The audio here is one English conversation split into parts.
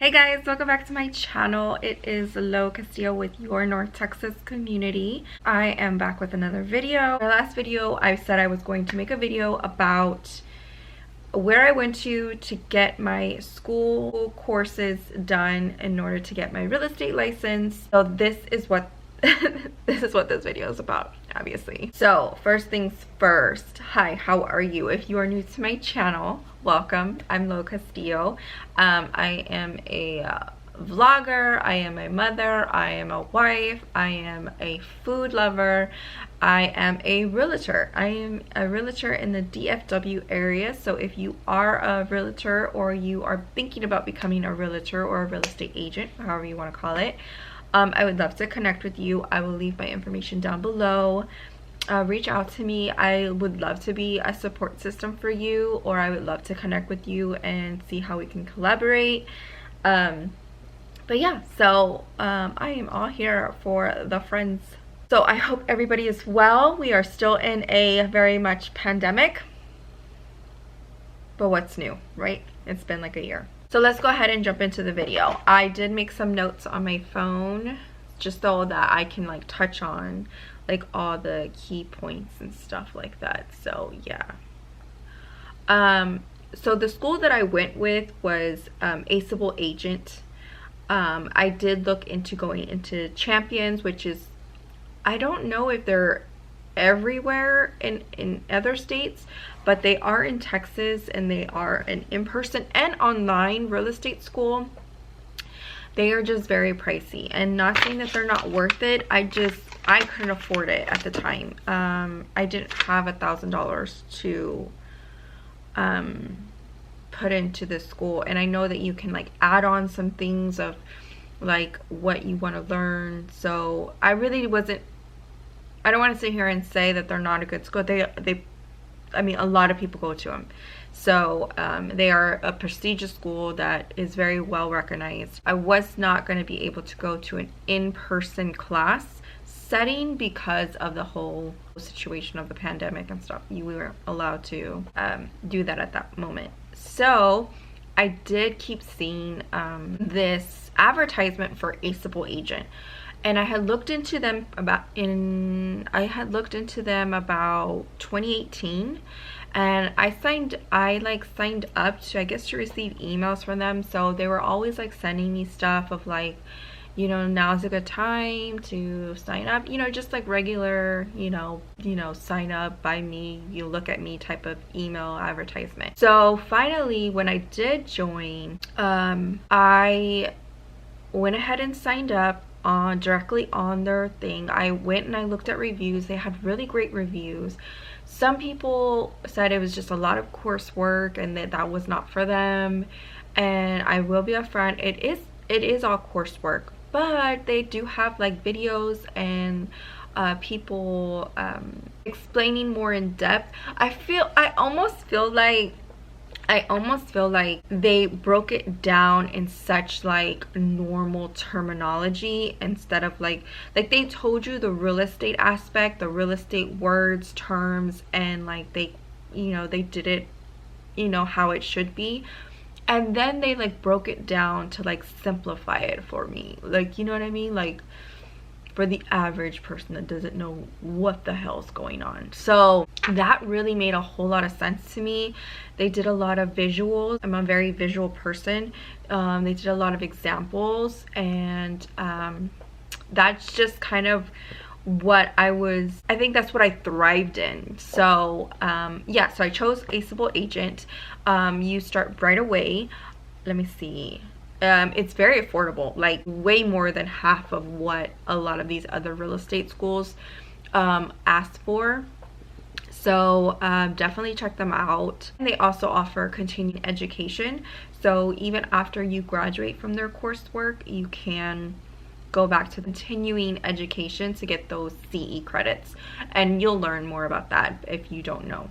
Hey guys, welcome back to my channel. It is Lorin Castillo with your North Texas community. I am back with another video. In my last video, I said I was going to make a video about where I went to get my school courses done in order to get my real estate license. So this is what this video is about, obviously. So first things first, hi, how are you? If you are new to my channel, welcome. I'm Lorin Castillo. I am a vlogger, I am a mother, I am a wife, I am a food lover, I am a realtor. I am a realtor in the DFW area. So if you are a realtor or you are thinking about becoming a realtor or a real estate agent, however you want to call it, I would love to connect with you. I will leave my information down below. Reach out to me. I would love to be a support system for you, or I would love to connect with you and see how we can collaborate. But yeah, so I am all here for the friends. So I hope everybody is well. We are still in a very much pandemic, but what's new, right? It's been like a year. So let's go ahead and jump into the video. I did make some notes on my phone just so that I can like touch on like all the key points and stuff like that. So yeah. So the school that I went with was Aceable agent. I did look into going into Champions, which is, I don't know if they're everywhere in other states, but they are in Texas, and they are an in-person and online real estate school. They are just very pricey, and not saying that they're not worth it. I couldn't afford it at the time. I didn't have $1,000 to put into this school, and I know that you can like add on some things of like what you want to learn. So I really wasn't, I don't want to sit here and say that they're not a good school. I mean, a lot of people go to them. So they are a prestigious school that is very well recognized. I was not going to be able to go to an in-person class setting because of the whole situation of the pandemic and stuff. We weren't allowed to do that at that moment. So I did keep seeing this advertisement for Aceable agent. And I had looked into them about 2018, and I signed up to, I guess, to receive emails from them. So they were always like sending me stuff of like, you know, now's a good time to sign up, you know, just like regular, you know, sign up by me, you look at me type of email advertisement. So finally, when I did join, I went ahead and signed up directly on their thing. I went and I looked at reviews. They had really great reviews. Some people said it was just a lot of coursework and that was not for them. And I will be upfront, it is all coursework, but they do have like videos and people explaining more in depth. I almost feel like they broke it down in such like normal terminology instead of like they told you the real estate aspect, the real estate words, terms, and like they, you know, they did it, you know, how it should be. And then they like broke it down to like simplify it for me. Like, you know what I mean? Like for the average person that doesn't know what the hell's going on. So that really made a whole lot of sense to me. They did a lot of visuals. I'm a very visual person. They did a lot of examples, and that's just kind of what I think that's what I thrived in. So yeah, so I chose Aceable agent. You start right away. Let me see. It's very affordable, like way more than half of what a lot of these other real estate schools ask for. So definitely check them out. And they also offer continuing education. So even after you graduate from their coursework, you can go back to continuing education to get those CE credits. And you'll learn more about that if you don't know.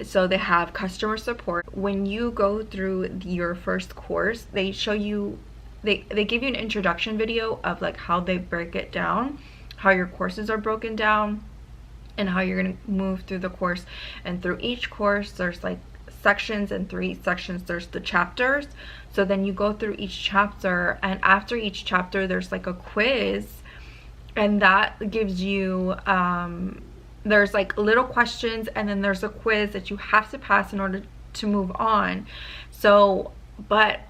So they have customer support. When you go through your first course, they show you, they give you an introduction video of like how they break it down, how your courses are broken down, and how you're going to move through the course. And through each course, there's like sections, and 3 sections there's the chapters. So then you go through each chapter, and after each chapter there's like a quiz, and that gives you there's like little questions, and then there's a quiz that you have to pass in order to move on. So, but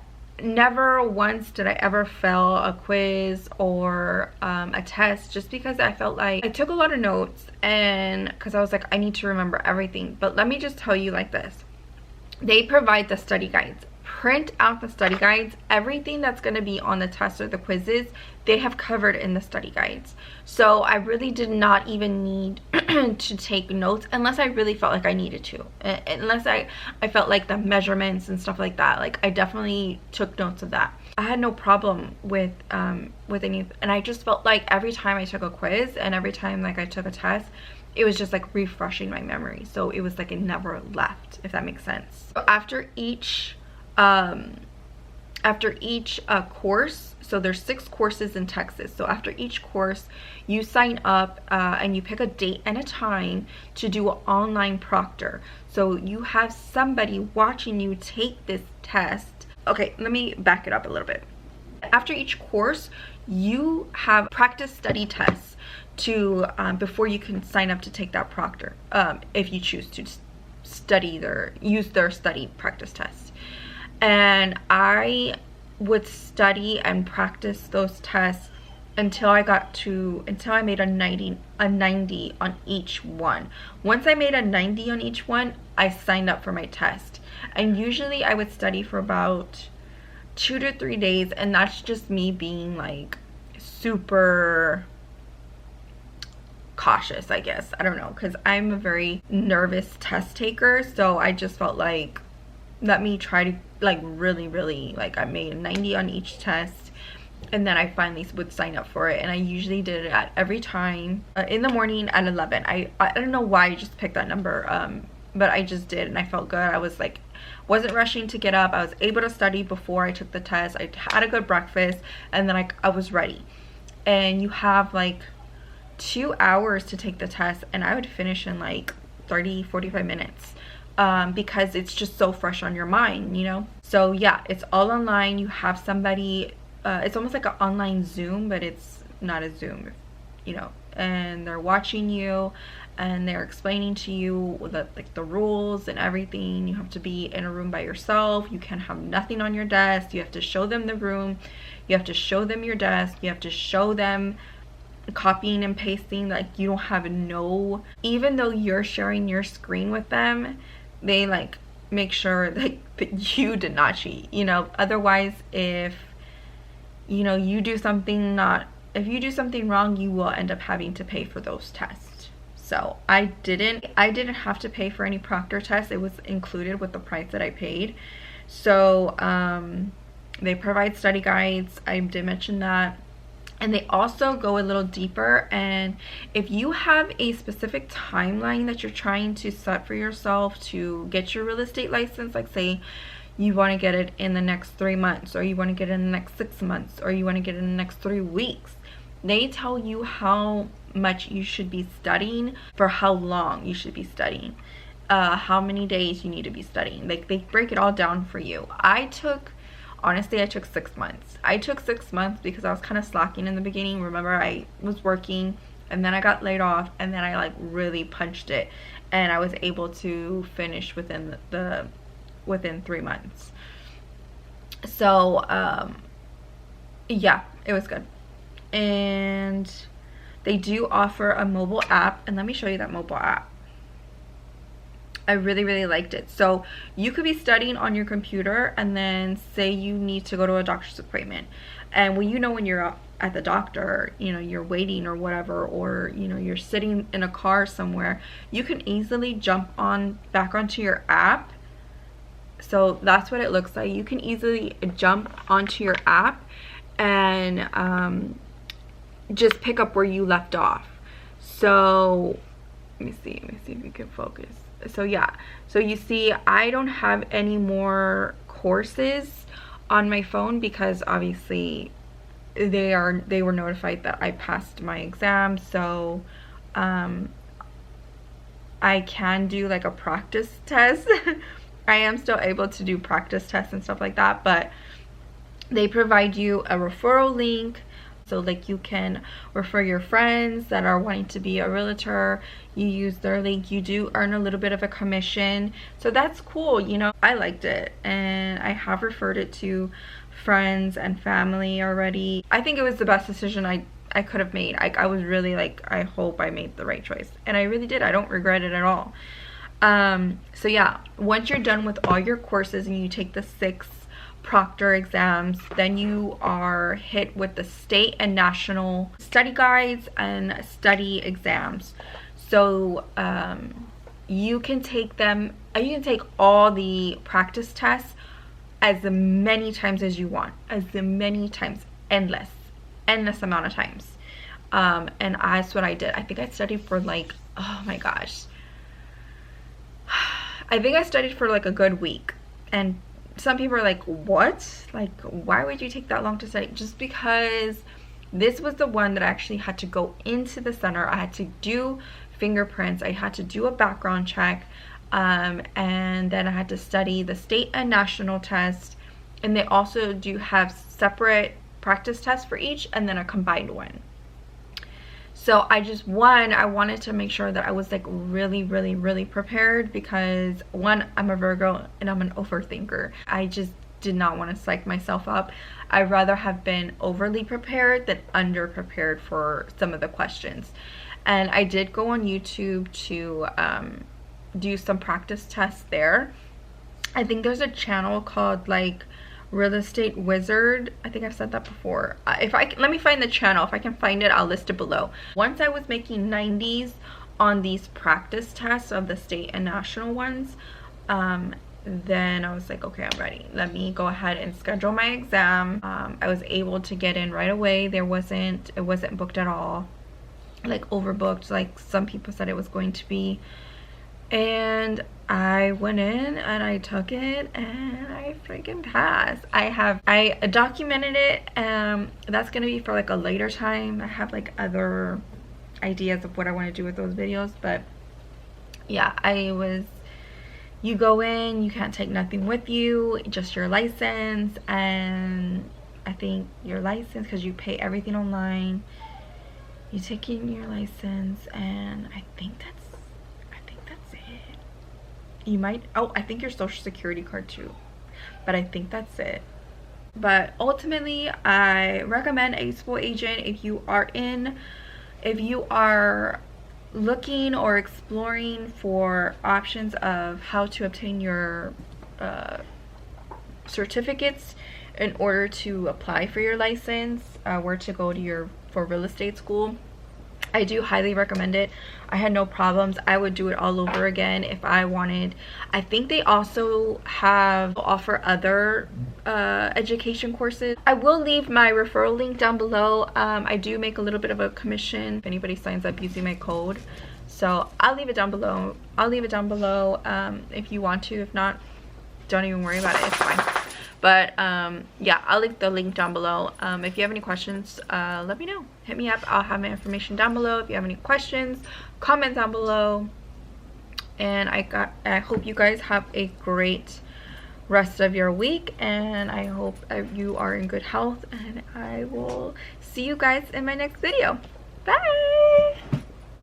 never once did I ever fail a quiz or a test, just because I felt like I took a lot of notes, and because I was like, I need to remember everything. But let me just tell you like this: they provide the study guides. Print out the study guides. Everything that's going to be on the test or the quizzes, they have covered in the study guides. So I really did not even need to take notes unless I really felt like I needed to. Unless I felt like the measurements and stuff like that. Like, I definitely took notes of that. I had no problem with any, and I just felt like every time I took a quiz and every time like I took a test, it was just like refreshing my memory. So it was like it never left, if that makes sense. So after each course, so there's 6 courses in Texas. So after each course, you sign up and you pick a date and a time to do an online proctor. So you have somebody watching you take this test. Okay, let me back it up a little bit. After each course, you have practice study tests to before you can sign up to take that proctor, if you choose to use their study practice test. And I would study and practice those tests until I made a 90 on each one. Once I made a 90 on each one, I signed up for my test. And usually I would study for about 2 to 3 days, and that's just me being like super cautious, I guess. I don't know, because I'm a very nervous test taker, so I just felt like, let me try to like really, like, I made a 90 on each test, and then I finally would sign up for it. And I usually did it at every time in the morning at 11. I don't know why I just picked that number, but I just did, and I felt good. I was like, wasn't rushing to get up. I was able to study before I took the test. I had a good breakfast, and then I was ready. And you have like 2 hours to take the test, and I would finish in like 30-45 minutes. Because it's just so fresh on your mind, you know. So yeah, it's all online. You have somebody, it's almost like an online Zoom, but it's not a Zoom, you know, and they're watching you and they're explaining to you the rules and everything. You have to be in a room by yourself. You can't have nothing on your desk. You have to show them the room, you have to show them your desk, you have to show them copying and pasting. Like, you don't have even though you're sharing your screen with them, they like make sure that you did not cheat, you know. Otherwise, if you know you do something wrong, you will end up having to pay for those tests. So I didn't have to pay for any proctor tests. It was included with the price that I paid. So they provide study guides, I did mention that. And they also go a little deeper, and if you have a specific timeline that you're trying to set for yourself to get your real estate license, like say you want to get it in the next 3 months, or you want to get it in the next 6 months, or you want to get it in the next 3 weeks, they tell you how much you should be studying, for how long you should be studying, how many days you need to be studying. Like, they break it all down for you. Honestly, I took 6 months. I took 6 months because I was kind of slacking in the beginning. Remember, I was working, and then I got laid off, and then I like really punched it, and I was able to finish within 3 months. So yeah, it was good. And they do offer a mobile app, and let me show you that mobile app. I really liked it. So you could be studying on your computer, and then say you need to go to a doctor's appointment, and when you're at the doctor, you know, you're waiting or whatever, or you know, you're sitting in a car somewhere, you can easily jump back onto your app. So that's what it looks like. You can easily jump onto your app and just pick up where you left off. So let me see if we can focus. So yeah, so you see, I don't have any more courses on my phone because obviously they were notified that I passed my exam. So I can do like a practice test I am still able to do practice tests and stuff like that, but they provide you a referral link. So like you can refer your friends that are wanting to be a realtor. You use their link, you do earn a little bit of a commission. So that's cool, you know. I liked it, and I have referred it to friends and family already. I think it was the best decision I could have made. I was really like, I hope I made the right choice, and I really did. I don't regret it at all. So yeah, once you're done with all your courses and you take the 6 Proctor exams, then you are hit with the state and national study guides and study exams. So you can take them, you can take all the practice tests as many times as you want, as many times, endless amount of times. And that's what I did. I think I studied for like, oh my gosh, I think I studied for like a good week. And some people are like, what? Like, why would you take that long to study? Just because this was the one that I actually had to go into the center. I had to do fingerprints. I had to do a background check. And then I had to study the state and national test. And they also do have separate practice tests for each, and then a combined one. So I wanted to make sure that I was like really prepared, because one, I'm a Virgo and I'm an overthinker. I just did not want to psych myself up. I'd rather have been overly prepared than under prepared for some of the questions. And I did go on YouTube to do some practice tests there. I think there's a channel called like Real Estate Wizard. I think I've said that before. Let me find the channel. If I can find it, I'll list it below. Once I was making 90s on these practice tests of the state and national ones, then I was like, okay, I'm ready. Let me go ahead and schedule my exam. I was able to get in right away. It wasn't booked at all, like overbooked like some people said it was going to be. And I went in and I took it and I freaking passed. I documented it. That's gonna be for like a later time. I have like other ideas of what I want to do with those videos, but yeah, you go in, you can't take nothing with you, just your license, and I think your license, because you pay everything online. You take in your license, and I think that's it. You might, oh, I think your social security card too, but I think that's it. But ultimately, I recommend Aceable Agent if you are looking or exploring for options of how to obtain your certificates in order to apply for your license, where to go to for real estate school. I do highly recommend it. I had no problems. I would do it all over again if I wanted. I think they also offer other education courses. I will leave my referral link down below. I do make a little bit of a commission if anybody signs up using my code, so I'll leave it down below. If you want to. If not, don't even worry about it, it's fine. But yeah, I'll leave the link down below. If you have any questions, let me know. Hit me up. I'll have my information down below. If you have any questions, comment down below. And I hope you guys have a great rest of your week, and I hope you are in good health, and I will see you guys in my next video. Bye.